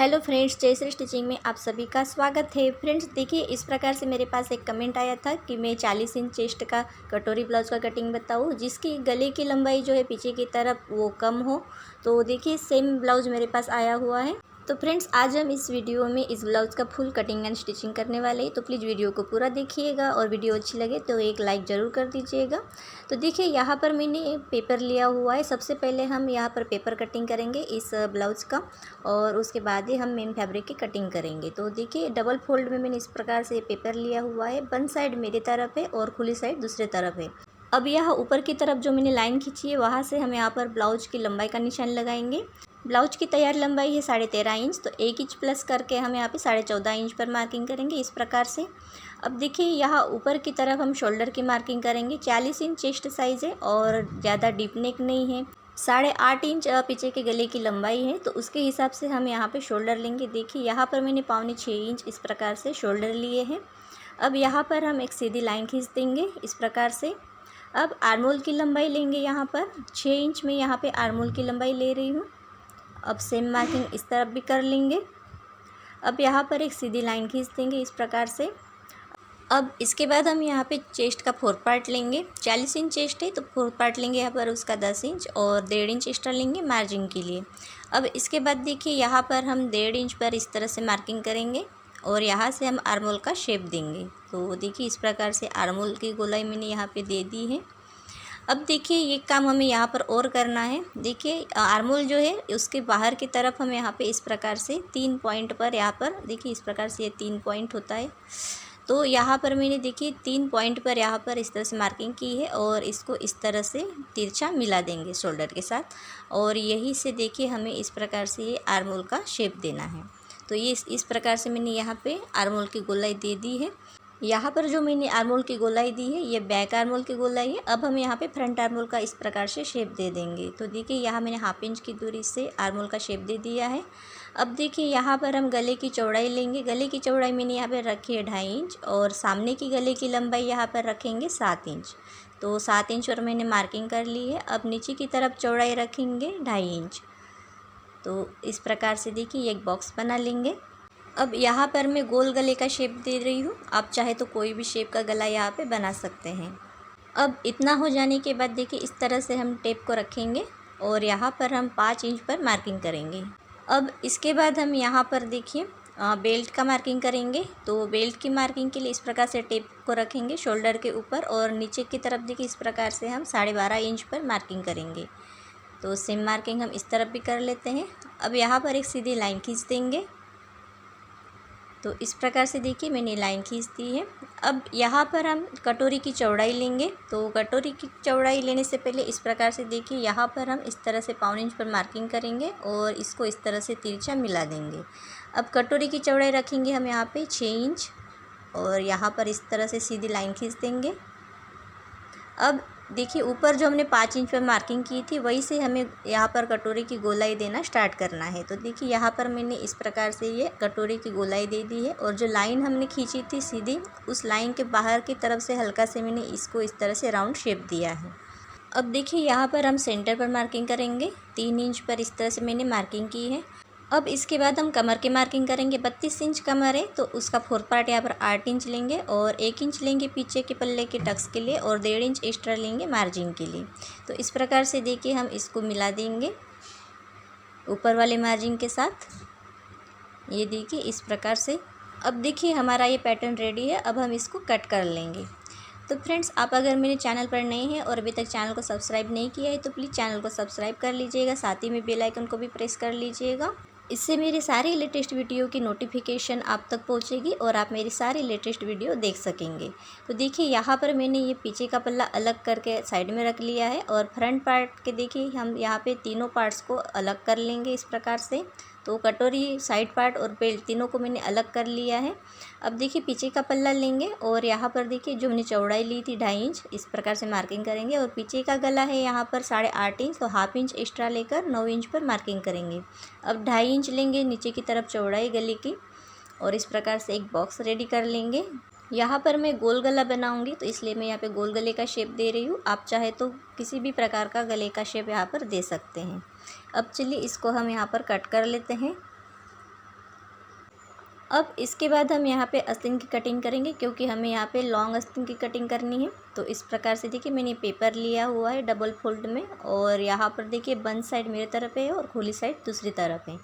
Hello friends, Jayashree stitching में आप सभी का स्वागत है। फ्रेंड्स देखिए, इस प्रकार से मेरे पास एक कमेंट आया था कि मैं 40 इंच चेस्ट का कटोरी ब्लाउज़ का कटिंग बताऊँ जिसकी गले की लंबाई जो है पीछे की तरफ वो कम हो। तो देखिए सेम ब्लाउज़ मेरे पास आया हुआ है। तो फ्रेंड्स आज हम इस वीडियो में इस ब्लाउज़ का फुल कटिंग एंड स्टिचिंग करने वाले हैं। तो प्लीज़ वीडियो को पूरा देखिएगा और वीडियो अच्छी लगे तो एक लाइक ज़रूर कर दीजिएगा। तो देखिए यहाँ पर मैंने एक पेपर लिया हुआ है। सबसे पहले हम यहाँ पर पेपर कटिंग करेंगे इस ब्लाउज़ का और उसके बाद ही हम मेन फैब्रिक की कटिंग करेंगे। तो देखिए डबल फोल्ड में मैंने इस प्रकार से पेपर लिया हुआ है। वन साइड मेरी तरफ है और खुली साइड दूसरे तरफ है। अब यहाँ ऊपर की तरफ जो मैंने लाइन खींची है वहाँ से हम यहाँ पर ब्लाउज की लंबाई का निशान लगाएंगे। ब्लाउज की तैयार लंबाई है 13.5 इंच, तो 1 इंच प्लस करके हम यहाँ पे 14.5 इंच पर मार्किंग करेंगे इस प्रकार से। अब देखिए यहाँ ऊपर की तरफ हम शोल्डर की मार्किंग करेंगे। 40 इंच चेस्ट साइज़ है और ज़्यादा डीप नेक नहीं है। 8.5 इंच पीछे के गले की लंबाई है, तो उसके हिसाब से हम यहाँ पे शोल्डर लेंगे। देखिए यहाँ पर मैंने 5.25 इंच इस प्रकार से शोल्डर लिए हैं। अब यहाँ पर हम एक सीधी लाइन खींच देंगे इस प्रकार से। अब आर्मोल की लंबाई लेंगे। यहाँ पर 6 इंच में यहाँ पे आर्मोल की लंबाई ले रही हूँ। अब सेम मार्किंग इस तरफ भी कर लेंगे। अब यहाँ पर एक सीधी लाइन खींच देंगे इस प्रकार से। अब इसके बाद हम यहाँ पे चेस्ट का 4 पार्ट लेंगे। 40 इंच चेस्ट है तो 4 पार्ट लेंगे यहाँ पर उसका 10 इंच और 1.5 इंच एक्स्ट्रा लेंगे मार्जिन के लिए। अब इसके बाद देखिए यहाँ पर हम 1.5 इंच पर इस तरह से मार्किंग करेंगे और यहाँ से हम आर्मोल का शेप देंगे। तो देखिए इस प्रकार से आर्मोल की गोलाई मैंने यहाँ पे दे दी है। अब देखिए ये काम हमें यहाँ पर और करना है। देखिए आर्मोल जो है उसके बाहर की तरफ हम यहाँ पे इस प्रकार से 3 पॉइंट पर यहाँ पर देखिए इस प्रकार से ये 3 पॉइंट होता है। तो यहाँ पर मैंने देखिए 3 पॉइंट पर यहाँ पर इस तरह से मार्किंग की है और इसको इस तरह से तिरछा मिला देंगे शोल्डर के साथ। और यही से देखिए हमें इस प्रकार से ये आर्मोल का शेप देना है। तो ये इस प्रकार से मैंने यहाँ पे आर्मोल की गोलाई दे दी है। यहाँ पर जो मैंने आर्मोल की गोलाई दी है ये बैक आर्मोल की गोलाई है। अब हम यहाँ पे फ्रंट आर्मोल का इस प्रकार से शेप दे देंगे। तो देखिए यहाँ मैंने 1/2 इंच की दूरी से आर्मोल का शेप दे दिया है। अब देखिए यहाँ पर हम गले की चौड़ाई लेंगे। गले की चौड़ाई मैंने यहाँ पर रखी है 2.5 इंच और सामने की गले की लंबाई यहाँ पर रखेंगे 7 इंच। तो 7 इंच और मैंने मार्किंग कर ली है। अब नीचे की तरफ चौड़ाई रखेंगे 2.5 इंच। तो इस प्रकार से देखिए एक बॉक्स बना लेंगे। अब यहाँ पर मैं गोल गले का शेप दे रही हूँ। आप चाहे तो कोई भी शेप का गला यहाँ पे बना सकते हैं। अब इतना हो जाने के बाद देखिए इस तरह से हम टेप को रखेंगे और यहाँ पर हम 5 इंच पर मार्किंग करेंगे। अब इसके बाद हम यहाँ पर देखिए बेल्ट का मार्किंग करेंगे। तो बेल्ट की मार्किंग के लिए इस प्रकार से टेप को रखेंगे शोल्डर के ऊपर और नीचे की तरफ देखिए इस प्रकार से हम 12.5 इंच पर मार्किंग करेंगे। तो सेम मार्किंग हम इस तरफ भी कर लेते हैं। अब यहाँ पर एक सीधी लाइन खींच देंगे। तो इस प्रकार से देखिए मैंने लाइन खींच दी है। अब यहाँ पर हम कटोरी की चौड़ाई लेंगे। तो कटोरी की चौड़ाई लेने से पहले इस प्रकार से देखिए यहाँ पर हम इस तरह से 1/4 इंच पर मार्किंग करेंगे और इसको इस तरह से तिरछा मिला देंगे। अब कटोरी की चौड़ाई रखेंगे हम यहाँ पे 6 इंच और यहाँ पर इस तरह से सीधी लाइन खींच देंगे। अब देखिए ऊपर जो हमने 5 इंच पर मार्किंग की थी वहीं से हमें यहाँ पर कटोरी की गोलाई देना स्टार्ट करना है। तो देखिए यहाँ पर मैंने इस प्रकार से ये कटोरी की गोलाई दे दी है और जो लाइन हमने खींची थी सीधी उस लाइन के बाहर की तरफ से हल्का से मैंने इसको इस तरह से राउंड शेप दिया है। अब देखिए यहाँ पर हम सेंटर पर मार्किंग करेंगे। 3 इंच पर इस तरह से मैंने मार्किंग की है। अब इसके बाद हम कमर की मार्किंग करेंगे। 32 इंच कमर है तो उसका 4 पार्ट यहाँ पर 8 इंच लेंगे और 1 इंच लेंगे पीछे के पल्ले के टक्स के लिए और 1.5 इंच एक्स्ट्रा लेंगे मार्जिन के लिए। तो इस प्रकार से देखिए हम इसको मिला देंगे ऊपर वाले मार्जिन के साथ। ये देखिए इस प्रकार से। अब देखिए हमारा ये पैटर्न रेडी है। अब हम इसको कट कर लेंगे। तो फ्रेंड्स आप अगर मेरे चैनल पर नए हैं और अभी तक चैनल को सब्सक्राइब नहीं किया है तो प्लीज़ चैनल को सब्सक्राइब कर लीजिएगा। साथ ही में बेल आइकन को भी प्रेस कर लीजिएगा। इससे मेरी सारी लेटेस्ट वीडियो की नोटिफिकेशन आप तक पहुंचेगी और आप मेरी सारी लेटेस्ट वीडियो देख सकेंगे। तो देखिए यहाँ पर मैंने ये पीछे का पल्ला अलग करके साइड में रख लिया है और फ्रंट पार्ट के देखिए हम यहाँ पे तीनों पार्ट्स को अलग कर लेंगे इस प्रकार से। तो कटोरी, साइड पार्ट और बेल्ट तीनों को मैंने अलग कर लिया है। अब देखिए पीछे का पल्ला लेंगे और यहाँ पर देखिए जो हमने चौड़ाई ली थी 2.5 इंच इस प्रकार से मार्किंग करेंगे और पीछे का गला है यहाँ पर 8.5 इंच, तो 1/2 इंच एक्स्ट्रा लेकर 9 इंच पर मार्किंग करेंगे। अब 2.5 इंच लेंगे नीचे की तरफ चौड़ाई गले की और इस प्रकार से एक बॉक्स रेडी कर लेंगे। यहाँ पर मैं गोल गला बनाऊंगी तो इसलिए मैं यहाँ पे गोल गले का शेप दे रही हूँ। आप चाहे तो किसी भी प्रकार का गले का शेप यहाँ पर दे सकते हैं। अब चलिए इसको हम यहाँ पर कट कर लेते हैं। अब इसके बाद हम यहाँ पे आस्तीन की कटिंग करेंगे, क्योंकि हमें यहाँ पे लॉन्ग आस्तीन की कटिंग करनी है। तो इस प्रकार से देखिए मैंने पेपर लिया हुआ है डबल फोल्ड में, और यहाँ पर देखिए बंद साइड मेरे तरफ है और खुली साइड दूसरी तरफ है।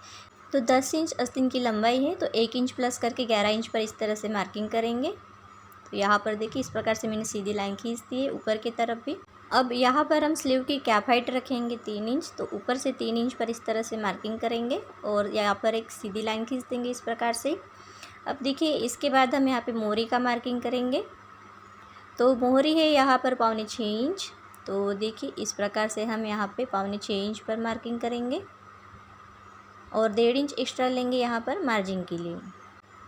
तो 10 इंच आस्तीन की लंबाई है, तो 1 इंच प्लस करके 11 इंच पर इस तरह से मार्किंग करेंगे। तो यहाँ पर देखिए इस प्रकार से मैंने सीधी लाइन खींच दी है ऊपर की तरफ भी। अब यहाँ पर हम स्लीव की कैप हाइट रखेंगे 3 इंच, तो ऊपर से 3 इंच पर इस तरह से मार्किंग करेंगे और यहाँ पर एक सीधी लाइन खींच देंगे इस प्रकार से। अब देखिए इसके बाद हम यहाँ पे मोहरी का मार्किंग करेंगे। तो मोहरी है यहाँ पर 5.25 इंच, तो देखिए इस प्रकार से हम यहाँ पे 5.25 इंच पर मार्किंग करेंगे और 1.5 इंच एक्स्ट्रा लेंगे यहाँ पर मार्जिन के लिए।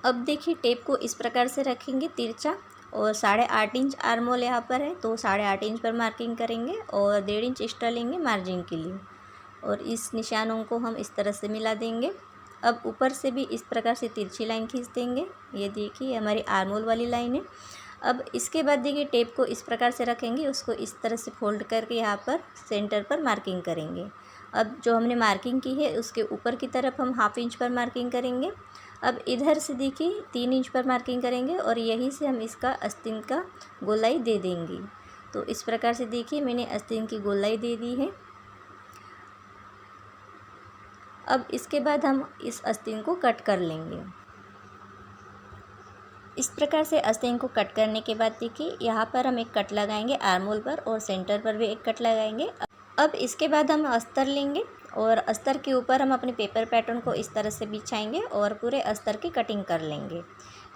अब देखिए टेप को इस प्रकार से रखेंगे तिरछा, और 8.5 इंच आर्म होल यहाँ पर है, तो 8.5 इंच पर मार्किंग करेंगे और 1.5 इंच एक्स्ट्रा लेंगे मार्जिन के लिए, और इस निशानों को हम इस तरह से मिला देंगे। अब ऊपर से भी इस प्रकार से तिरछी लाइन खींच देंगे। ये देखिए हमारी आर्म होल वाली लाइन है। अब इसके बाद देखिए टेप को इस प्रकार से रखेंगे, उसको इस तरह से फोल्ड करके यहाँ पर सेंटर पर मार्किंग करेंगे। अब जो हमने मार्किंग की है उसके ऊपर की तरफ हम 1/2 इंच पर मार्किंग करेंगे। अब इधर से देखिए 3 इंच पर मार्किंग करेंगे और यहीं से हम इसका आस्तीन का गोलाई दे देंगे। तो इस प्रकार से देखिए मैंने आस्तीन की गोलाई दे दी है। अब इसके बाद हम इस आस्तीन को कट कर लेंगे। इस प्रकार से आस्तीन को कट करने के बाद देखिए यहाँ पर हम एक कट लगाएंगे आर्म होल पर, और सेंटर पर भी एक कट लगाएंगे। अब इसके बाद हम अस्तर लेंगे और अस्तर के ऊपर हम अपने पेपर पैटर्न को इस तरह से बिछाएंगे और पूरे अस्तर की कटिंग कर लेंगे।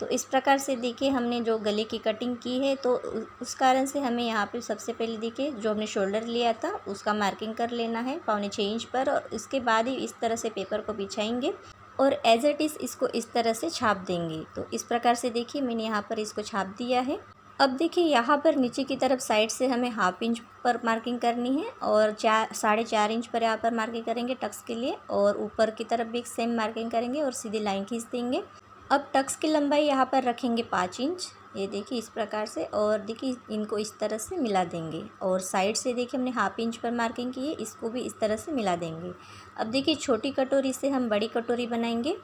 तो इस प्रकार से देखिए हमने जो गले की कटिंग की है, तो उस कारण से हमें यहाँ पे सबसे पहले देखिए जो हमने शोल्डर लिया था उसका मार्किंग कर लेना है 5.25 इंच पर, और इसके बाद ही इस तरह से पेपर को बिछाएंगे और एज इट इज़ इसको इस तरह से छाप देंगे। तो इस प्रकार से देखिए मैंने यहाँ पर इसको छाप दिया है। अब देखिए यहाँ पर नीचे की तरफ साइड से हमें 1/2 इंच पर मार्किंग करनी है और 4.5 इंच पर यहाँ पर मार्किंग करेंगे टक्स के लिए, और ऊपर की तरफ भी सेम मार्किंग करेंगे और सीधी लाइन खींच देंगे। अब टक्स की लंबाई यहाँ पर रखेंगे 5 इंच, ये देखिए इस प्रकार से, और देखिए इनको इस तरह से मिला देंगे। और साइड से देखिए हमने 1/2 इंच पर मार्किंग की है, इसको भी इस तरह से मिला देंगे। अब देखिए छोटी कटोरी से हम बड़ी कटोरी बनाएंगे।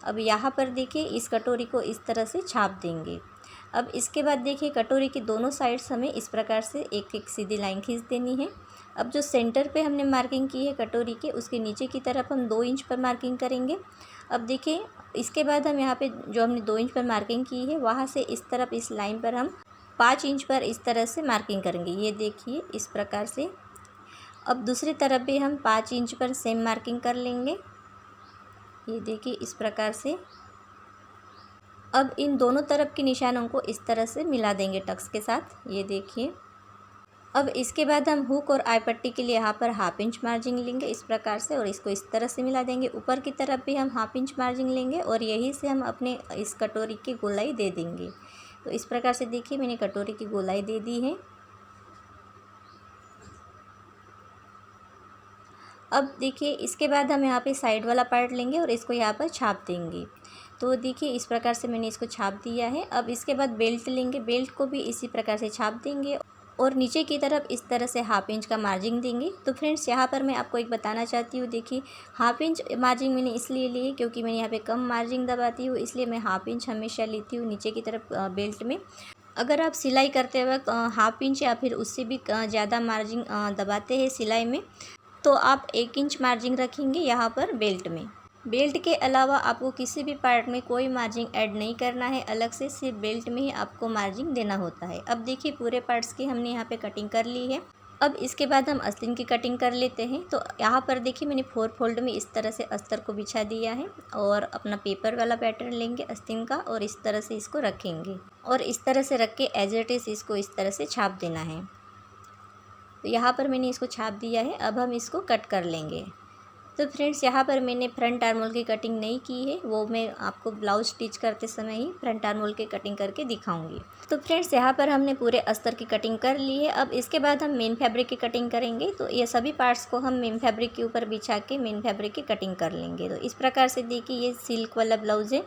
अब यहाँ पर देखिए इस कटोरी को इस तरह से छाप देंगे। अब इसके बाद देखिए कटोरी की दोनों साइड्स हमें इस प्रकार से एक एक सीधी लाइन खींच देनी है। अब जो सेंटर पे हमने मार्किंग की है कटोरी के, उसके नीचे की तरफ हम 2 इंच पर मार्किंग करेंगे। अब देखिए इसके बाद हम यहाँ पे जो हमने 2 इंच पर मार्किंग की है वहाँ से इस तरफ इस लाइन पर हम 5 इंच पर इस तरह से मार्किंग करेंगे, ये देखिए इस प्रकार से। अब दूसरी तरफ भी हम 5 इंच पर सेम मार्किंग कर लेंगे, ये देखिए इस प्रकार से। अब इन दोनों तरफ के निशानों को इस तरह से मिला देंगे टक्स के साथ, ये देखिए। अब इसके बाद हम हुक और आई पट्टी के लिए यहाँ पर 1/2 इंच मार्जिन लेंगे इस प्रकार से, और इसको इस तरह से मिला देंगे। ऊपर की तरफ भी हम 1/2 इंच मार्जिन लेंगे और यहीं से हम अपने इस कटोरी की गोलाई दे देंगे। तो इस प्रकार से देखिए मैंने कटोरी की गोलाई दे दी है। अब देखिए इसके बाद हम यहाँ पे साइड वाला पार्ट लेंगे और इसको यहाँ पर छाप देंगे। तो देखिए इस प्रकार से मैंने इसको छाप दिया है। अब इसके बाद बेल्ट लेंगे, बेल्ट को भी इसी प्रकार से छाप देंगे और नीचे की तरफ इस तरह से 1/2 इंच का मार्जिन देंगे। तो फ्रेंड्स यहाँ पर मैं आपको एक बताना चाहती हूँ, देखिए 1/2 इंच मार्जिन मैंने इसलिए ली है क्योंकि मैंने यहाँ पे कम मार्जिन दबाती हूँ, इसलिए मैं 1/2 इंच हमेशा लेती हूँ नीचे की तरफ बेल्ट में। अगर आप सिलाई करते वक्त 1/2 इंच या फिर उससे भी ज़्यादा मार्जिन दबाते हैं सिलाई में, तो आप 1 इंच मार्जिन रखेंगे यहाँ पर बेल्ट में। बेल्ट के अलावा आपको किसी भी पार्ट में कोई मार्जिन ऐड नहीं करना है अलग से, सिर्फ बेल्ट में ही आपको मार्जिन देना होता है। अब देखिए पूरे पार्ट्स की हमने यहाँ पे कटिंग कर ली है। अब इसके बाद हम आस्तीन की कटिंग कर लेते हैं। तो यहाँ पर देखिए मैंने 4 फोल्ड में इस तरह से अस्तर को बिछा दिया है और अपना पेपर वाला पैटर्न लेंगे आस्तीन का और इस तरह से इसको रखेंगे और इस तरह से रख के एज इट इज़ इसको इस तरह से छाप देना है। तो यहाँ पर मैंने इसको छाप दिया है। अब हम इसको कट कर लेंगे। तो फ्रेंड्स यहाँ पर मैंने फ्रंट आर्म होल की कटिंग नहीं की है, वो मैं आपको ब्लाउज स्टिच करते समय ही फ्रंट आर्म होल की कटिंग करके दिखाऊंगी। तो फ्रेंड्स यहाँ पर हमने पूरे अस्तर की कटिंग कर ली है। अब इसके बाद हम मेन फैब्रिक की कटिंग करेंगे। तो ये सभी पार्ट्स को हम मेन फैब्रिक के ऊपर बिछा के मेन फैब्रिक की कटिंग कर लेंगे। तो इस प्रकार से देखिए ये सिल्क वाला ब्लाउज है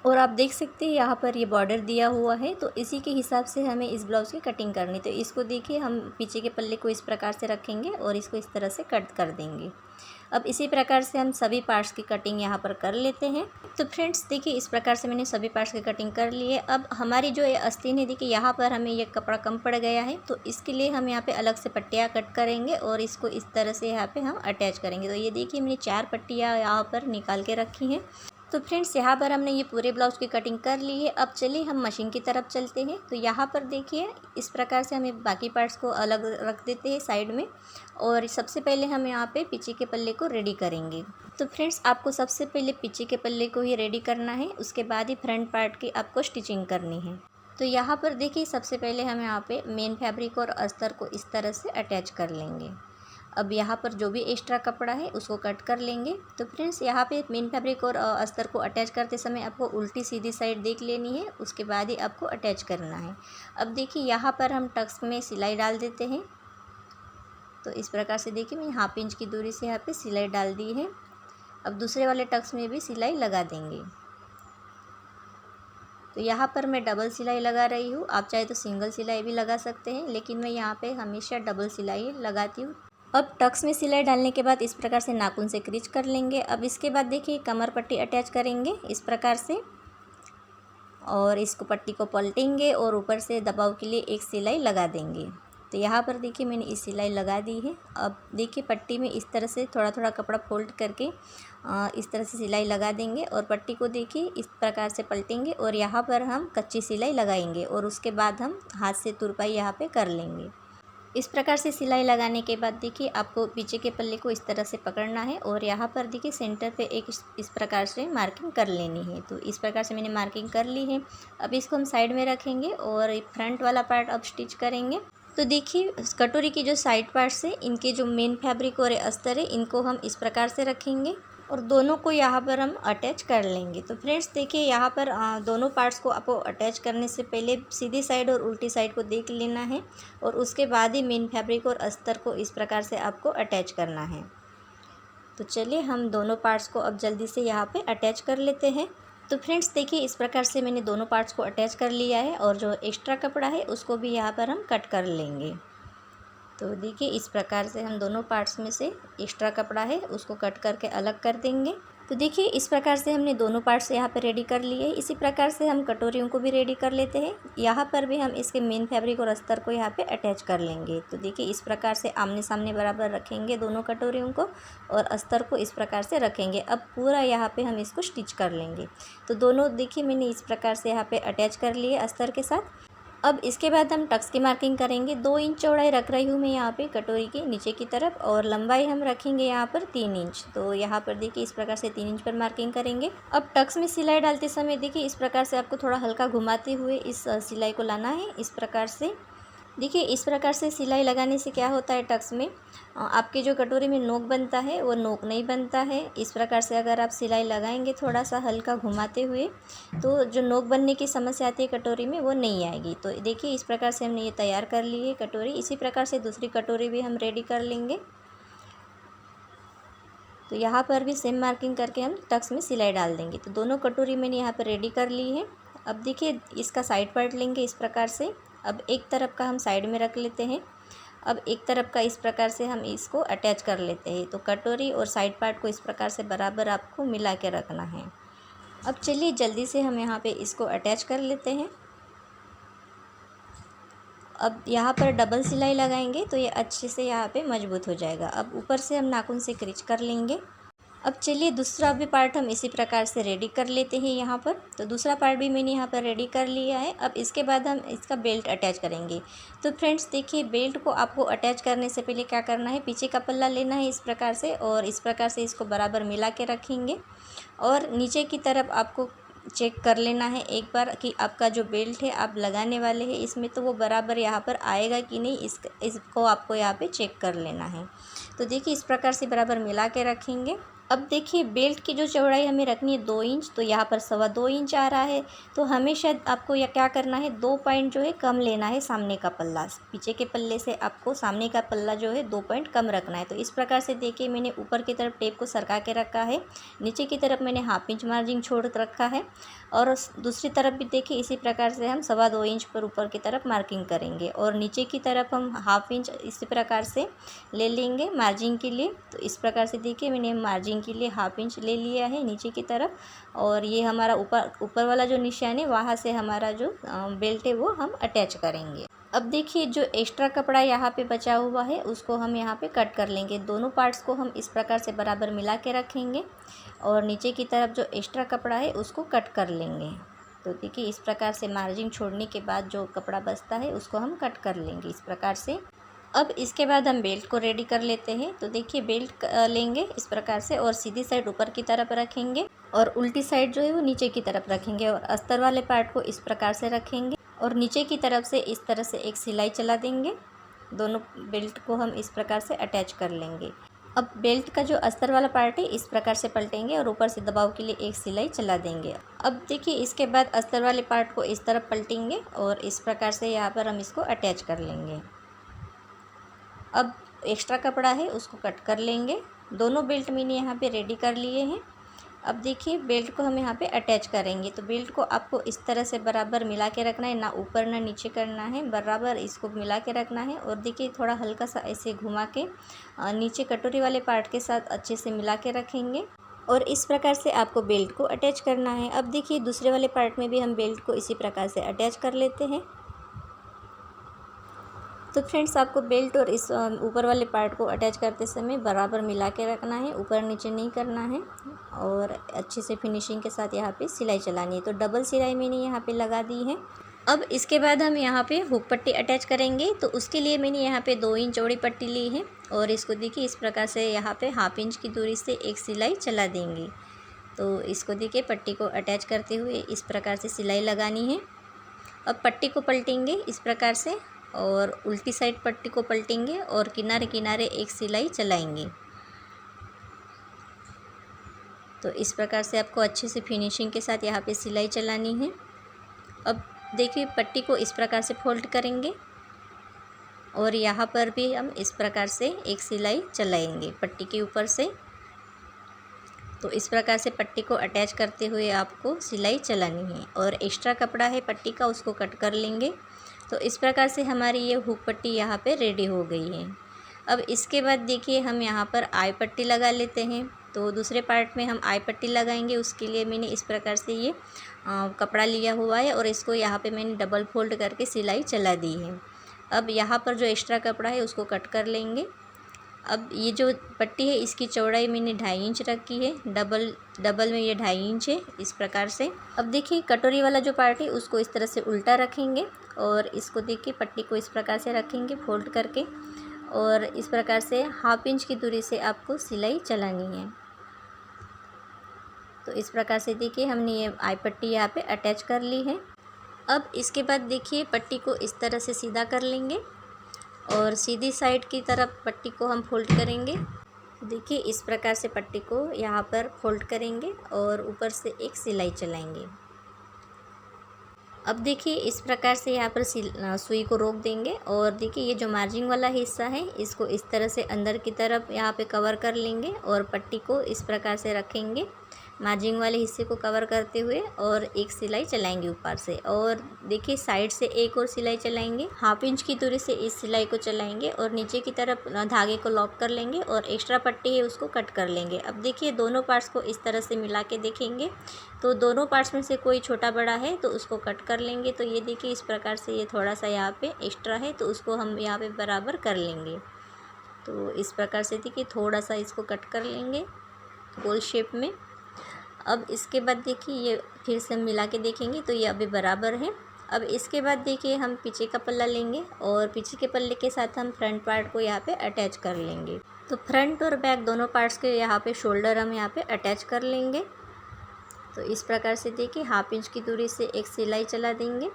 और आप देख सकते हैं यहाँ पर ये बॉर्डर दिया हुआ है, तो इसी के हिसाब से हमें इस ब्लाउज़ की कटिंग करनी। तो इसको देखिए हम पीछे के पल्ले को इस प्रकार से रखेंगे और इसको इस तरह से कट कर देंगे। अब इसी प्रकार से हम सभी पार्ट्स की कटिंग यहाँ पर कर लेते हैं। तो फ्रेंड्स देखिए इस प्रकार से मैंने सभी पार्ट्स की कटिंग कर ली है। अब हमारी जो ये आस्तीन है देखिए यहाँ पर हमें ये कपड़ा कम पड़ गया है, तो इसके लिए हम यहाँ पे अलग से पट्टियाँ कट करेंगे और इसको इस तरह से यहाँ पे हम अटैच करेंगे। तो ये देखिए मैंने 4 पट्टियाँ यहाँ पर निकाल के रखी हैं। तो फ्रेंड्स यहाँ पर हमने ये पूरे ब्लाउज़ की कटिंग कर ली है। अब चलिए हम मशीन की तरफ चलते हैं। तो यहाँ पर देखिए इस प्रकार से हमें बाकी पार्ट्स को अलग रख देते हैं साइड में, और सबसे पहले हम यहाँ पे पीछे के पल्ले को रेडी करेंगे। तो फ्रेंड्स आपको सबसे पहले पीछे के पल्ले को ही रेडी करना है, उसके बाद ही फ्रंट पार्ट की आपको स्टिचिंग करनी है। तो यहाँ पर देखिए सबसे पहले हम यहाँ पे मेन फैब्रिक और अस्तर को इस तरह से अटैच कर लेंगे। अब यहाँ पर जो भी एक्स्ट्रा कपड़ा है उसको कट कर लेंगे। तो फ्रेंड्स यहाँ पे मेन फैब्रिक और अस्तर को अटैच करते समय आपको उल्टी सीधी साइड देख लेनी है, उसके बाद ही आपको अटैच करना है। अब देखिए यहाँ पर हम टक्स में सिलाई डाल देते हैं। तो इस प्रकार से देखिए मैंने ½ इंच की दूरी से यहाँ पे सिलाई डाल दी है। अब दूसरे वाले टक्स में भी सिलाई लगा देंगे। तो यहाँ पर मैं डबल सिलाई लगा रही हूँ, आप चाहे तो सिंगल सिलाई भी लगा सकते हैं, लेकिन मैं यहाँ पे हमेशा डबल सिलाई लगाती हूँ। अब टक्स में सिलाई डालने के बाद इस प्रकार से नाखून से क्रीच कर लेंगे। अब इसके बाद देखिए कमर पट्टी अटैच करेंगे इस प्रकार से, और इसको पट्टी को पलटेंगे और ऊपर से दबाव के लिए एक सिलाई लगा देंगे। तो यहाँ पर देखिए मैंने इस सिलाई लगा दी है। अब देखिए पट्टी में इस तरह से थोड़ा थोड़ा कपड़ा फोल्ड करके इस तरह से सिलाई लगा देंगे, और पट्टी को देखिए इस प्रकार से पलटेंगे और यहाँ पर हम कच्ची सिलाई लगाएंगे, और उसके बाद हम हाथ से तुरपाई यहाँ पे कर लेंगे। इस प्रकार से सिलाई लगाने के बाद देखिए आपको पीछे के पल्ले को इस तरह से पकड़ना है, और यहाँ पर देखिए सेंटर पे एक इस प्रकार से मार्किंग कर लेनी है। तो इस प्रकार से मैंने मार्किंग कर ली है। अब इसको हम साइड में रखेंगे और फ्रंट वाला पार्ट अब स्टिच करेंगे। तो देखिए कटोरी की जो साइड पार्ट्स है इनके जो मेन फैब्रिक और अस्तर है इनको हम इस प्रकार से रखेंगे, और दोनों को यहाँ पर हम अटैच कर लेंगे। तो फ्रेंड्स देखिए यहाँ पर दोनों पार्ट्स को आपको अटैच करने से पहले सीधी साइड और उल्टी साइड को देख लेना है, और उसके बाद ही मेन फैब्रिक और अस्तर को इस प्रकार से आपको अटैच करना है। तो चलिए हम दोनों पार्ट्स को अब जल्दी से यहाँ पे अटैच कर लेते हैं। तो फ्रेंड्स देखिए इस प्रकार से मैंने दोनों पार्ट्स को अटैच कर लिया है, और जो एक्स्ट्रा कपड़ा है उसको भी यहाँ पर हम कट कर लेंगे। तो देखिए इस प्रकार से हम दोनों पार्ट्स में से एक्स्ट्रा कपड़ा है उसको कट करके अलग कर देंगे। तो देखिए इस प्रकार से हमने दोनों पार्ट्स यहाँ पर रेडी कर लिए। इसी प्रकार से हम कटोरियों को भी रेडी कर लेते हैं। यहाँ पर भी हम इसके मेन फैब्रिक और अस्तर को यहाँ पे अटैच कर लेंगे। तो देखिए इस प्रकार से आमने सामने बराबर रखेंगे दोनों कटोरियों को, और अस्तर को इस प्रकार से रखेंगे। अब पूरा यहाँ पे हम इसको स्टिच कर लेंगे। तो दोनों देखिए मैंने इस प्रकार से यहाँ पे अटैच कर लिए अस्तर के साथ। अब इसके बाद हम टक्स की मार्किंग करेंगे। 2 इंच चौड़ाई रख रही हूँ मैं यहाँ पे कटोरी की नीचे की तरफ, और लंबाई हम रखेंगे यहाँ पर 3 इंच। तो यहाँ पर देखिए इस प्रकार से 3 इंच पर मार्किंग करेंगे। अब टक्स में सिलाई डालते समय देखिए इस प्रकार से आपको थोड़ा हल्का घुमाते हुए इस सिलाई को लाना है इस प्रकार से। देखिए इस प्रकार से सिलाई लगाने से क्या होता है, टक्स में आपके जो कटोरी में नोक बनता है वो नोक नहीं बनता है। इस प्रकार से अगर आप सिलाई लगाएंगे थोड़ा सा हल्का घुमाते हुए, तो जो नोक बनने की समस्या आती है कटोरी में वो नहीं आएगी। तो देखिए इस प्रकार से हमने ये तैयार कर ली है कटोरी। इसी प्रकार से दूसरी कटोरी भी हम रेडी कर लेंगे। तो यहाँ पर भी सेम मार्किंग करके हम टक्स में सिलाई डाल देंगे। तो दोनों कटोरी मैंने यहाँ पर रेडी कर ली है। अब देखिए इसका साइड पार्ट लेंगे इस प्रकार से। अब एक तरफ का हम साइड में रख लेते हैं। अब एक तरफ का इस प्रकार से हम इसको अटैच कर लेते हैं। तो कटोरी और साइड पार्ट को इस प्रकार से बराबर आपको मिला के रखना है। अब चलिए जल्दी से हम यहाँ पे इसको अटैच कर लेते हैं। अब यहाँ पर डबल सिलाई लगाएंगे तो ये अच्छे से यहाँ पे मजबूत हो जाएगा। अब ऊपर से हम नाखून से क्रीच कर लेंगे। अब चलिए दूसरा भी पार्ट हम इसी प्रकार से रेडी कर लेते हैं यहाँ पर। तो दूसरा पार्ट भी मैंने यहाँ पर रेडी कर लिया है। अब इसके बाद हम इसका बेल्ट अटैच करेंगे। तो फ्रेंड्स देखिए बेल्ट को आपको अटैच करने से पहले क्या करना है, पीछे का पल्ला लेना है इस प्रकार से, और इस प्रकार से इसको बराबर मिला के रखेंगे, और नीचे की तरफ आपको चेक कर लेना है एक बार कि आपका जो बेल्ट है आप लगाने वाले हैं इसमें तो वो बराबर यहाँ पर आएगा कि नहीं, इसको आपको यहाँ पे चेक कर लेना है। तो देखिए इस प्रकार से बराबर मिला के रखेंगे। अब देखिए बेल्ट की जो चौड़ाई हमें रखनी है 2 इंच, तो यहाँ पर 2.25 इंच आ रहा है। तो हमें शायद आपको यह क्या करना है, 2 पॉइंट जो है कम लेना है सामने का पल्ला। पीछे के पल्ले से आपको सामने का पल्ला जो है 2 पॉइंट कम रखना है। तो इस प्रकार से देखिए मैंने ऊपर की तरफ टेप को सरका के रखा है, नीचे की तरफ मैंने 1/2 इंच मार्जिन छोड़ रखा है, और दूसरी तरफ भी देखिए इसी प्रकार से हम 2.25 इंच पर ऊपर की तरफ मार्किंग करेंगे, और नीचे की तरफ हम 1/2 इंच इसी प्रकार से ले लेंगे मार्जिन के लिए। तो इस प्रकार से देखिए मैंने मार्जिन के लिए 1/2 इंच ले लिया है नीचे की तरफ, और ये हमारा ऊपर वाला जो निशान है वहाँ से हमारा जो बेल्ट है वो हम अटैच करेंगे। अब देखिए जो एक्स्ट्रा कपड़ा यहाँ पे बचा हुआ है उसको हम यहाँ पे कट कर लेंगे। दोनों पार्ट्स को हम इस प्रकार से बराबर मिला के रखेंगे, और नीचे की तरफ जो एक्स्ट्रा कपड़ा है उसको कट कर लेंगे। तो देखिए इस प्रकार से मार्जिन छोड़ने के बाद जो कपड़ा बचता है उसको हम कट कर लेंगे इस प्रकार से। अब इसके बाद हम बेल्ट को रेडी कर लेते हैं। तो देखिए बेल्ट लेंगे इस प्रकार से, और सीधी साइड ऊपर की तरफ रखेंगे, और उल्टी साइड जो है वो नीचे की तरफ रखेंगे, और अस्तर वाले पार्ट को इस प्रकार से रखेंगे, और नीचे की तरफ से इस तरह से एक सिलाई चला देंगे। दोनों बेल्ट को हम इस प्रकार से अटैच कर लेंगे। अब बेल्ट का जो अस्तर वाला पार्ट है इस प्रकार से पलटेंगे, और ऊपर से दबाव के लिए एक सिलाई चला देंगे। अब देखिए इसके बाद अस्तर वाले पार्ट को इस तरफ पलटेंगे, और इस प्रकार से यहाँ पर हम इसको अटैच कर लेंगे। अब एक्स्ट्रा कपड़ा है उसको कट कर लेंगे। दोनों बेल्ट मैंने यहाँ पे रेडी कर लिए हैं। अब देखिए बेल्ट को हम यहाँ पे अटैच करेंगे। तो बेल्ट को आपको इस तरह से बराबर मिला के रखना है, ना ऊपर ना नीचे करना है, बराबर इसको मिला के रखना है। और देखिए थोड़ा हल्का सा ऐसे घुमा के नीचे कटोरी वाले पार्ट के साथ अच्छे से मिला के रखेंगे, और इस प्रकार से आपको बेल्ट को अटैच करना है। अब देखिए दूसरे वाले पार्ट में भी हम बेल्ट को इसी प्रकार से अटैच कर लेते हैं। तो फ्रेंड्स आपको बेल्ट और इस ऊपर वाले पार्ट को अटैच करते समय बराबर मिला के रखना है, ऊपर नीचे नहीं करना है, और अच्छे से फिनिशिंग के साथ यहाँ पे सिलाई चलानी है। तो डबल सिलाई मैंने यहाँ पे लगा दी है। अब इसके बाद हम यहाँ पे हुक पट्टी अटैच करेंगे। तो उसके लिए मैंने यहाँ पे 2 इंच चौड़ी पट्टी ली है, और इसको देखिए इस प्रकार से यहाँ पे 1/2 इंच की दूरी से एक सिलाई चला देंगे। तो इसको देखिए पट्टी को अटैच करते हुए इस प्रकार से सिलाई लगानी है। अब पट्टी को पलटेंगे इस प्रकार से, और उल्टी साइड पट्टी को पलटेंगे, और किनारे किनारे एक सिलाई चलाएंगे। तो इस प्रकार से आपको अच्छे से फिनिशिंग के साथ यहाँ पे सिलाई चलानी है। अब देखिए पट्टी को इस प्रकार से फोल्ड करेंगे, और यहाँ पर भी हम इस प्रकार से एक सिलाई चलाएंगे पट्टी के ऊपर से। तो इस प्रकार से पट्टी को अटैच करते हुए आपको सिलाई चलानी है, और एक्स्ट्रा कपड़ा है पट्टी का उसको कट कर लेंगे। तो इस प्रकार से हमारी ये हुक पट्टी यहाँ पे रेडी हो गई है। अब इसके बाद देखिए हम यहाँ पर आई पट्टी लगा लेते हैं। तो दूसरे पार्ट में हम आई पट्टी लगाएंगे, उसके लिए मैंने इस प्रकार से ये कपड़ा लिया हुआ है, और इसको यहाँ पे मैंने डबल फोल्ड करके सिलाई चला दी है। अब यहाँ पर जो एक्स्ट्रा कपड़ा है उसको कट कर लेंगे। अब ये जो पट्टी है इसकी चौड़ाई मैंने 2.5 इंच रखी है, डबल में ये 2.5 इंच है इस प्रकार से। अब देखिए कटोरी वाला जो पार्ट है उसको इस तरह से उल्टा रखेंगे, और इसको देखिए पट्टी को इस प्रकार से रखेंगे फोल्ड करके, और इस प्रकार से 1/2 इंच की दूरी से आपको सिलाई चलानी है। तो इस प्रकार से देखिए हमने ये आई पट्टी यहाँ पे अटैच कर ली है। अब इसके बाद देखिए पट्टी को इस तरह से सीधा कर लेंगे, और सीधी साइड की तरफ पट्टी को हम फोल्ड करेंगे। देखिए इस प्रकार से पट्टी को यहाँ पर फोल्ड करेंगे, और ऊपर से एक सिलाई चलाएंगे। अब देखिए इस प्रकार से यहाँ पर सुई को रोक देंगे, और देखिए ये जो मार्जिन वाला हिस्सा है इसको इस तरह से अंदर की तरफ यहाँ पे कवर कर लेंगे, और पट्टी को इस प्रकार से रखेंगे मार्जिन वाले हिस्से को कवर करते हुए, और एक सिलाई चलाएंगे ऊपर से। और देखिए साइड से एक और सिलाई चलाएंगे, 1/2 इंच की दूरी से इस सिलाई को चलाएंगे, और नीचे की तरफ धागे को लॉक कर लेंगे, और एक्स्ट्रा पट्टी है उसको कट कर लेंगे। अब देखिए दोनों पार्ट्स को इस तरह से मिला के देखेंगे, तो दोनों पार्ट्स में से कोई छोटा बड़ा है तो उसको कट कर लेंगे। तो ये देखिए इस प्रकार से ये थोड़ा सा यहाँ पे एक्स्ट्रा है, तो उसको हम यहाँ पे बराबर कर लेंगे। तो इस प्रकार से देखिए थोड़ा सा इसको कट कर लेंगे गोल शेप में। अब इसके बाद देखिए ये फिर से हम मिला के देखेंगे, तो ये अभी बराबर है। अब इसके बाद देखिए हम पीछे का पल्ला लेंगे, और पीछे के पल्ले के साथ हम फ्रंट पार्ट को यहाँ पे अटैच कर लेंगे। तो फ्रंट और बैक दोनों पार्ट्स के यहाँ पे शोल्डर हम यहाँ पे अटैच कर लेंगे। तो इस प्रकार से देखिए 1/2 इंच की दूरी से एक सिलाई चला देंगे।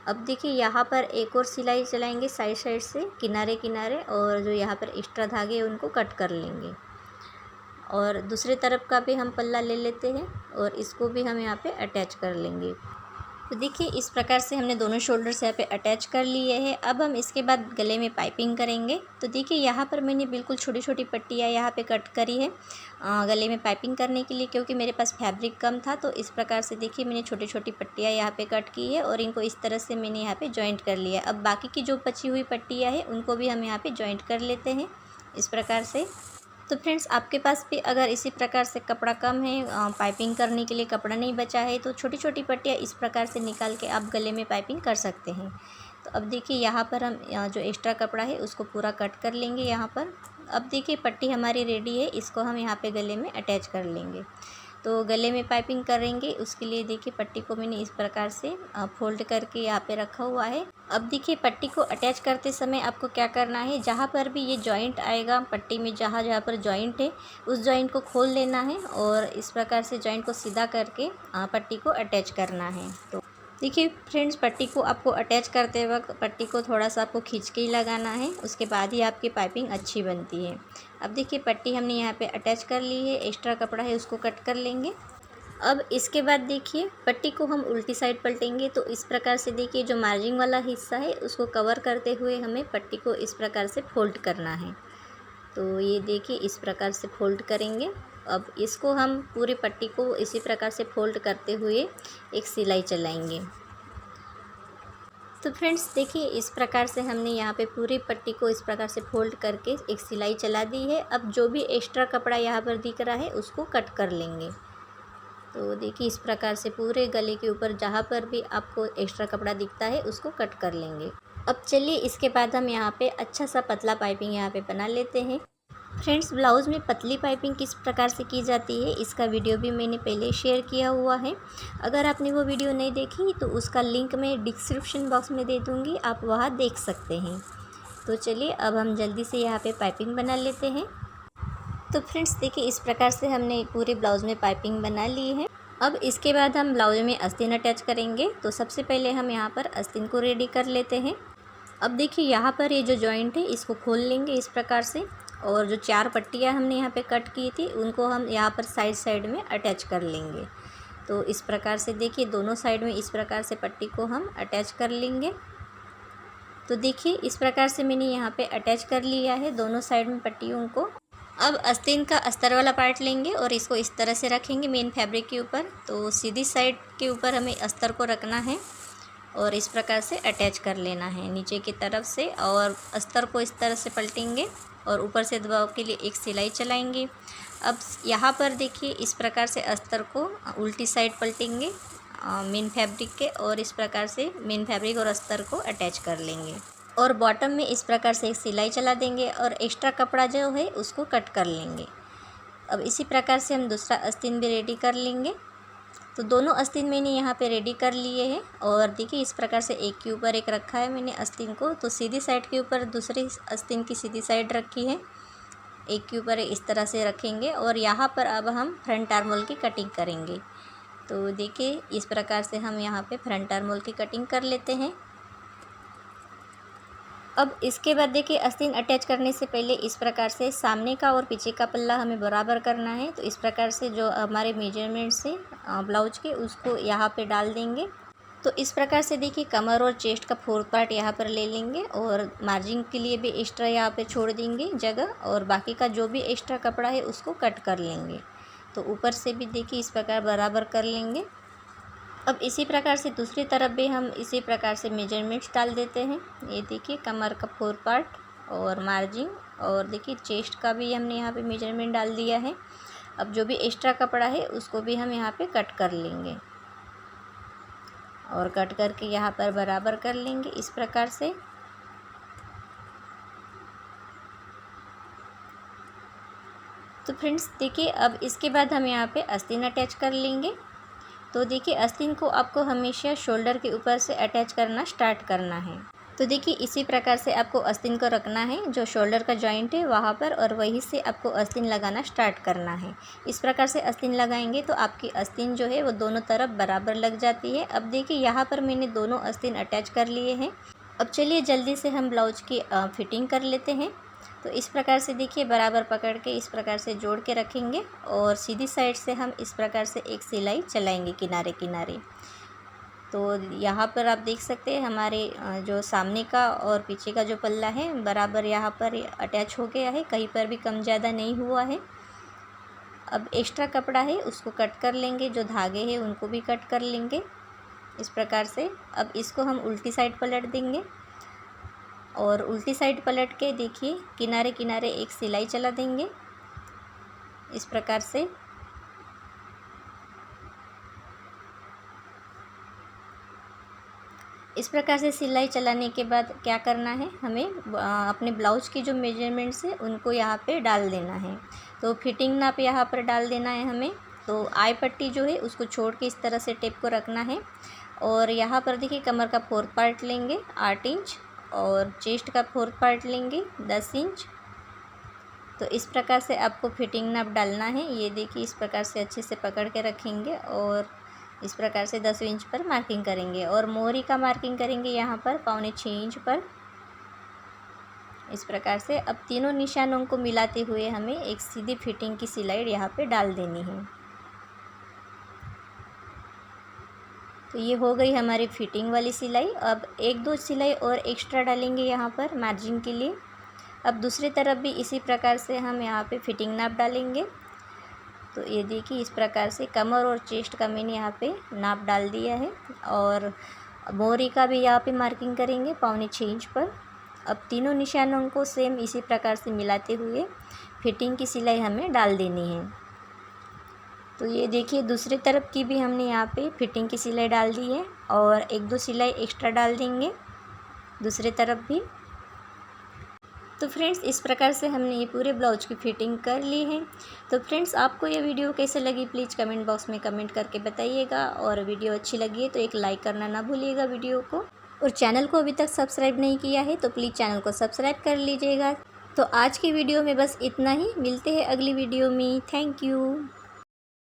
अब देखिए यहाँ पर एक और सिलाई चलाएंगे साइड से किनारे किनारे, और जो यहाँ पर एक्स्ट्रा धागे उनको कट कर लेंगे। और दूसरी तरफ का भी हम पल्ला ले लेते हैं और इसको भी हम यहाँ पे अटैच कर लेंगे। तो देखिए इस प्रकार से हमने दोनों शोल्डर्स यहाँ पे अटैच कर लिए हैं। अब हम इसके बाद गले में पाइपिंग करेंगे। तो देखिए यहाँ पर मैंने बिल्कुल छोटी छोटी पट्टियाँ यहाँ पे कट करी है गले में पाइपिंग करने के लिए, क्योंकि मेरे पास फैब्रिक कम था। तो इस प्रकार से देखिए मैंने छोटी छोटी पट्टियाँ यहाँ पे कट की है और इनको इस तरह से मैंने यहाँ पे जॉइंट कर लिया। अब बाकी की जो बची हुई पट्टियाँ हैं उनको भी हम यहाँ पे जॉइंट कर लेते हैं इस प्रकार से। तो फ्रेंड्स आपके पास भी अगर इसी प्रकार से कपड़ा कम है, पाइपिंग करने के लिए कपड़ा नहीं बचा है, तो छोटी छोटी पट्टियाँ इस प्रकार से निकाल के आप गले में पाइपिंग कर सकते हैं। तो अब देखिए यहाँ पर हम जो एक्स्ट्रा कपड़ा है उसको पूरा कट कर लेंगे यहाँ पर। अब देखिए पट्टी हमारी रेडी है, इसको हम यहाँ पे गले में अटैच कर लेंगे। तो गले में पाइपिंग करेंगे उसके लिए देखिए पट्टी को मैंने इस प्रकार से फोल्ड करके यहाँ पे रखा हुआ है। अब देखिए पट्टी को अटैच करते समय आपको क्या करना है, जहाँ पर भी ये जॉइंट आएगा पट्टी में, जहाँ जहाँ पर जॉइंट है उस जॉइंट को खोल लेना है और इस प्रकार से जॉइंट को सीधा करके पट्टी को अटैच करना है। तो देखिए फ्रेंड्स पट्टी को आपको अटैच करते वक्त पट्टी को थोड़ा सा आपको खींच के ही लगाना है, उसके बाद ही आपकी पाइपिंग अच्छी बनती है। अब देखिए पट्टी हमने यहाँ पे अटैच कर ली है, एक्स्ट्रा कपड़ा है उसको कट कर लेंगे। अब इसके बाद देखिए पट्टी को हम उल्टी साइड पलटेंगे। तो इस प्रकार से देखिए जो मार्जिंग वाला हिस्सा है उसको कवर करते हुए हमें पट्टी को इस प्रकार से फोल्ड करना है। तो ये देखिए इस प्रकार से फोल्ड करेंगे। अब इसको हम पूरी पट्टी को इसी प्रकार से फोल्ड करते हुए एक सिलाई चलाएंगे। तो फ्रेंड्स देखिए इस प्रकार से हमने यहाँ पे पूरी पट्टी को इस प्रकार से फोल्ड करके एक सिलाई चला दी है। अब जो भी एक्स्ट्रा कपड़ा यहाँ पर दिख रहा है उसको कट कर लेंगे। तो देखिए इस प्रकार से पूरे गले के ऊपर जहाँ पर भी आपको एक्स्ट्रा कपड़ा दिखता है उसको कट कर लेंगे। अब चलिए इसके बाद हम यहाँ पे अच्छा सा पतला पाइपिंग यहाँ पे बना लेते हैं। फ्रेंड्स ब्लाउज़ में पतली पाइपिंग किस प्रकार से की जाती है इसका वीडियो भी मैंने पहले शेयर किया हुआ है। अगर आपने वो वीडियो नहीं देखी तो उसका लिंक मैं डिस्क्रिप्शन बॉक्स में दे दूँगी, आप वहाँ देख सकते हैं। तो चलिए अब हम जल्दी से यहाँ पे पाइपिंग बना लेते हैं। तो फ्रेंड्स देखिए इस प्रकार से हमने पूरे ब्लाउज़ में पाइपिंग बना ली है। अब इसके बाद हम ब्लाउज में आस्तीन अटैच करेंगे। तो सबसे पहले हम यहाँ पर आस्तीन को रेडी कर लेते हैं। अब देखिए यहाँ पर ये जो जॉइंट है इसको खोल लेंगे इस प्रकार से, और जो 4 पट्टियाँ हमने यहाँ पे कट की थी उनको हम यहाँ पर साइड साइड में अटैच कर लेंगे। तो इस प्रकार से देखिए दोनों साइड में इस प्रकार से पट्टी को हम अटैच कर लेंगे। तो देखिए इस प्रकार से मैंने यहाँ पे अटैच कर लिया है दोनों साइड में पट्टियों को। अब आस्तीन का अस्तर वाला पार्ट लेंगे और इसको इस तरह से रखेंगे मेन फैब्रिक के ऊपर। तो सीधी साइड के ऊपर हमें अस्तर को रखना है और इस प्रकार से अटैच कर लेना है नीचे की तरफ से, और अस्तर को इस तरह से पलटेंगे और ऊपर से दबाव के लिए एक सिलाई चलाएंगे। अब यहाँ पर देखिए इस प्रकार से अस्तर को उल्टी साइड पलटेंगे मेन फैब्रिक के, और इस प्रकार से मेन फैब्रिक और अस्तर को अटैच कर लेंगे और बॉटम में इस प्रकार से एक सिलाई चला देंगे और एक्स्ट्रा कपड़ा जो है उसको कट कर लेंगे। अब इसी प्रकार से हम दूसरा आस्तीन भी रेडी कर लेंगे। तो दोनों आस्तीन मैंने यहाँ पे रेडी कर लिए हैं और देखिए इस प्रकार से एक के ऊपर एक रखा है मैंने आस्तीन को। तो सीधी साइड के ऊपर दूसरी आस्तीन की सीधी साइड रखी है, एक के ऊपर इस तरह से रखेंगे और यहाँ पर अब हम फ्रंट आर्म होल की कटिंग करेंगे। तो देखिए इस प्रकार से हम यहाँ पे फ्रंट आर्म होल की कटिंग कर लेते हैं। अब इसके बाद देखिए आस्तीन अटैच करने से पहले इस प्रकार से सामने का और पीछे का पल्ला हमें बराबर करना है। तो इस प्रकार से जो हमारे मेजरमेंट से ब्लाउज के उसको यहाँ पे डाल देंगे। तो इस प्रकार से देखिए कमर और चेस्ट का 4th पार्ट यहाँ पर ले लेंगे और मार्जिन के लिए भी एक्स्ट्रा यहाँ पे छोड़ देंगे जगह, और बाकी का जो भी एक्स्ट्रा कपड़ा है उसको कट कर लेंगे। तो ऊपर से भी देखिए इस प्रकार बराबर कर लेंगे। अब इसी प्रकार से दूसरी तरफ भी हम इसी प्रकार से मेजरमेंट्स डाल देते हैं। ये देखिए कमर का 4th पार्ट और मार्जिन, और देखिए चेस्ट का भी हमने यहाँ पे मेजरमेंट डाल दिया है। अब जो भी एक्स्ट्रा कपड़ा है उसको भी हम यहाँ पे कट कर लेंगे और कट करके यहाँ पर बराबर कर लेंगे इस प्रकार से। तो फ्रेंड्स देखिए अब इसके बाद हम यहाँ पे आस्तीन अटैच कर लेंगे। तो देखिए आस्तीन को आपको हमेशा शोल्डर के ऊपर से अटैच करना स्टार्ट करना है। तो देखिए इसी प्रकार से आपको आस्तीन को रखना है जो शोल्डर का जॉइंट है वहाँ पर, और वहीं से आपको आस्तीन लगाना स्टार्ट करना है। इस प्रकार से आस्तीन लगाएंगे तो आपकी आस्तीन जो है वो दोनों तरफ बराबर लग जाती है। अब देखिए यहाँ पर मैंने दोनों आस्तीन अटैच कर लिए हैं। अब चलिए जल्दी से हम ब्लाउज की फिटिंग कर लेते हैं। तो इस प्रकार से देखिए बराबर पकड़ के इस प्रकार से जोड़ के रखेंगे और सीधी साइड से हम इस प्रकार से एक सिलाई चलाएंगे किनारे किनारे। तो यहाँ पर आप देख सकते हैं हमारे जो सामने का और पीछे का जो पल्ला है बराबर यहाँ पर अटैच हो गया है, कहीं पर भी कम ज़्यादा नहीं हुआ है। अब एक्स्ट्रा कपड़ा है उसको कट कर लेंगे, जो धागे हैं उनको भी कट कर लेंगे इस प्रकार से। अब इसको हम उल्टी साइड पलट देंगे और उल्टी साइड पलट के देखिए किनारे किनारे एक सिलाई चला देंगे इस प्रकार से। इस प्रकार से सिलाई चलाने के बाद क्या करना है, हमें अपने ब्लाउज की जो मेजरमेंट्स है उनको यहाँ पे डाल देना है। तो फिटिंग नाप यहाँ पर डाल देना है हमें। तो आई पट्टी जो है उसको छोड़ के इस तरह से टेप को रखना है और यहाँ पर देखिए कमर का 4th पार्ट लेंगे 8 इंच और चेस्ट का 4th पार्ट लेंगे 10 इंच। तो इस प्रकार से आपको फिटिंग नाप डालना है। ये देखिए इस प्रकार से अच्छे से पकड़ के रखेंगे और इस प्रकार से 10 इंच पर मार्किंग करेंगे और मोहरी का मार्किंग करेंगे यहाँ पर 5.25 इंच पर इस प्रकार से। अब तीनों निशानों को मिलाते हुए हमें एक सीधी फिटिंग की सिलाई यहाँ पे डाल देनी है। तो ये हो गई हमारी फिटिंग वाली सिलाई। अब 1-2 सिलाई और एक्स्ट्रा डालेंगे यहाँ पर मार्जिन के लिए। अब दूसरी तरफ भी इसी प्रकार से हम यहाँ पे फिटिंग नाप डालेंगे। तो ये देखिए इस प्रकार से कमर और चेस्ट का मैंने यहाँ पे नाप डाल दिया है और मोहरी का भी यहाँ पे मार्किंग करेंगे 5.25 इंच पर। अब तीनों निशानों को सेम इसी प्रकार से मिलाते हुए फिटिंग की सिलाई हमें डाल देनी है। तो ये देखिए दूसरी तरफ की भी हमने यहाँ पे फिटिंग की सिलाई डाल दी है और 1-2 सिलाई एक्स्ट्रा डाल देंगे दूसरी तरफ भी। तो फ्रेंड्स इस प्रकार से हमने ये पूरे ब्लाउज की फ़िटिंग कर ली है। तो फ्रेंड्स आपको ये वीडियो कैसे लगी प्लीज़ कमेंट बॉक्स में कमेंट करके बताइएगा और वीडियो अच्छी लगी है तो एक लाइक करना ना भूलिएगा वीडियो को, और चैनल को अभी तक सब्सक्राइब नहीं किया है तो प्लीज़ चैनल को सब्सक्राइब कर लीजिएगा। तो आज की वीडियो में बस इतना ही, मिलते हैं अगली वीडियो में। Thank you.